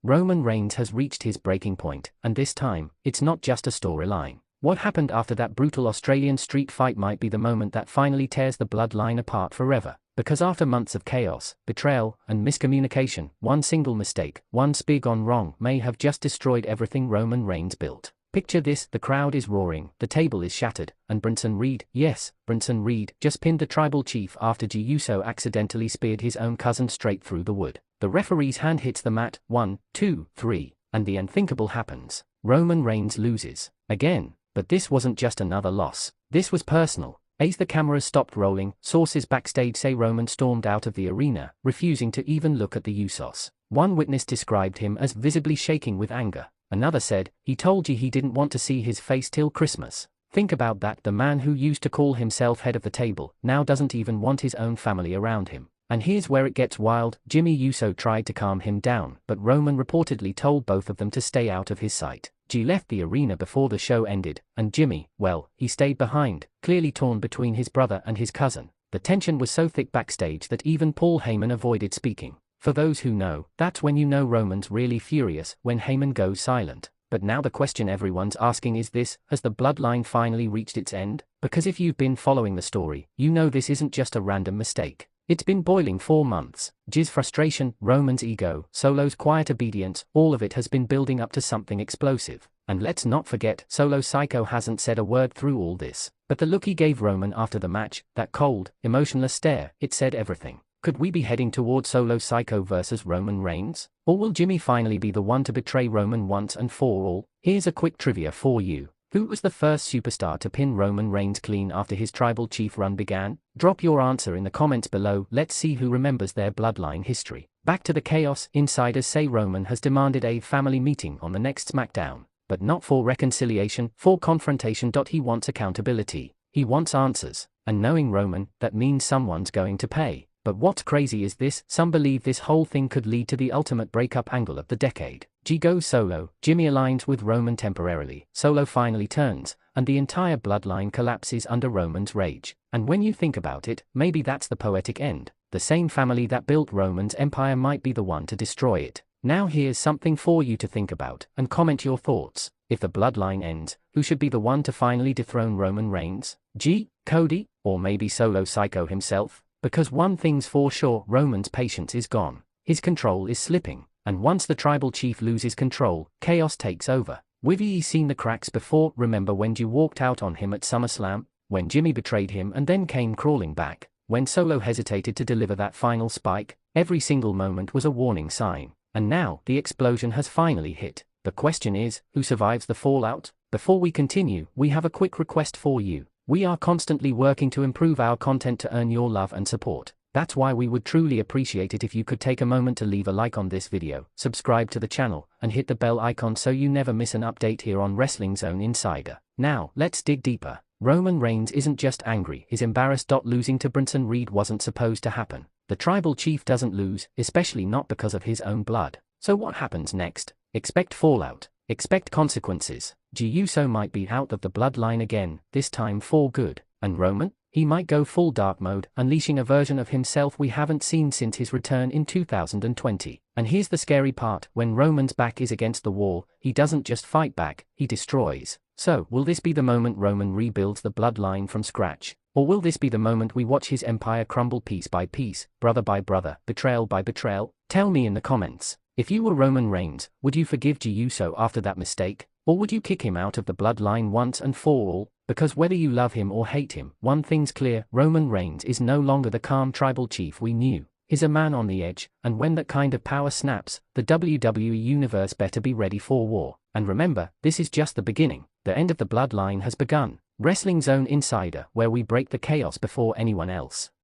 Roman Reigns has reached his breaking point, and this time, it's not just a storyline. What happened after that brutal Australian street fight might be the moment that finally tears the bloodline apart forever. Because after months of chaos, betrayal, and miscommunication, one single mistake, one spin gone wrong may have just destroyed everything Roman Reigns built. Picture this: the crowd is roaring, the table is shattered, and Bronson Reed, yes, Bronson Reed, just pinned the tribal chief after Jey Uso accidentally speared his own cousin straight through the wood. The referee's hand hits the mat, 1, 2, 3, and the unthinkable happens. Roman Reigns loses. Again. But this wasn't just another loss. This was personal. As the cameras stopped rolling, sources backstage say Roman stormed out of the arena, refusing to even look at the Usos. One witness described him as visibly shaking with anger. Another said, "He told you he didn't want to see his face till Christmas." Think about that: the man who used to call himself head of the table, now doesn't even want his own family around him. And here's where it gets wild. Jimmy Uso tried to calm him down, but Roman reportedly told both of them to stay out of his sight. Jey left the arena before the show ended, and Jimmy, well, he stayed behind, clearly torn between his brother and his cousin. The tension was so thick backstage that even Paul Heyman avoided speaking. For those who know, that's when you know Roman's really furious, when Heyman goes silent. But now the question everyone's asking is this: has the bloodline finally reached its end? Because if you've been following the story, you know this isn't just a random mistake. It's been boiling for months. Jey's frustration, Roman's ego, Solo's quiet obedience, all of it has been building up to something explosive. And let's not forget, Solo Sikoa hasn't said a word through all this. But the look he gave Roman after the match, that cold, emotionless stare, it said everything. Could we be heading towards Solo Sikoa versus Roman Reigns? Or will Jimmy finally be the one to betray Roman once and for all? Here's a quick trivia for you. Who was the first superstar to pin Roman Reigns clean after his tribal chief run began? Drop your answer in the comments below. Let's see who remembers their bloodline history. Back to the chaos. Insiders say Roman has demanded a family meeting on the next SmackDown. But not for reconciliation, for confrontation. He wants accountability. He wants answers. And knowing Roman, that means someone's going to pay. But what's crazy is this: some believe this whole thing could lead to the ultimate breakup angle of the decade. Jey goes solo, Jimmy aligns with Roman temporarily, Solo finally turns, and the entire bloodline collapses under Roman's rage. And when you think about it, maybe that's the poetic end. The same family that built Roman's empire might be the one to destroy it. Now here's something for you to think about, and comment your thoughts. If the bloodline ends, who should be the one to finally dethrone Roman Reigns? Jey, Cody, or maybe Solo Sikoa himself? Because one thing's for sure: Roman's patience is gone. His control is slipping. And once the tribal chief loses control, chaos takes over. We've seen the cracks before. Remember when Jey walked out on him at SummerSlam? When Jimmy betrayed him and then came crawling back? When Solo hesitated to deliver that final spike? Every single moment was a warning sign. And now, the explosion has finally hit. The question is, who survives the fallout? Before we continue, we have a quick request for you. We are constantly working to improve our content to earn your love and support. That's why we would truly appreciate it if you could take a moment to leave a like on this video, subscribe to the channel, and hit the bell icon so you never miss an update here on Wrestling Zone Insider. Now, let's dig deeper. Roman Reigns isn't just angry, he's embarrassed. Losing to Bronson Reed wasn't supposed to happen. The tribal chief doesn't lose, especially not because of his own blood. So what happens next? Expect fallout. Expect consequences. Jey Uso might be out of the bloodline again, this time for good. And Roman? He might go full dark mode, unleashing a version of himself we haven't seen since his return in 2020. And here's the scary part: when Roman's back is against the wall, he doesn't just fight back, he destroys. So, will this be the moment Roman rebuilds the bloodline from scratch? Or will this be the moment we watch his empire crumble piece by piece, brother by brother, betrayal by betrayal? Tell me in the comments. If you were Roman Reigns, would you forgive Jey Uso after that mistake? Or would you kick him out of the bloodline once and for all? Because whether you love him or hate him, one thing's clear: Roman Reigns is no longer the calm tribal chief we knew. He's a man on the edge, and when that kind of power snaps, the WWE Universe better be ready for war. And remember, this is just the beginning. The end of the bloodline has begun. Wrestling Zone Insider, where we break the chaos before anyone else.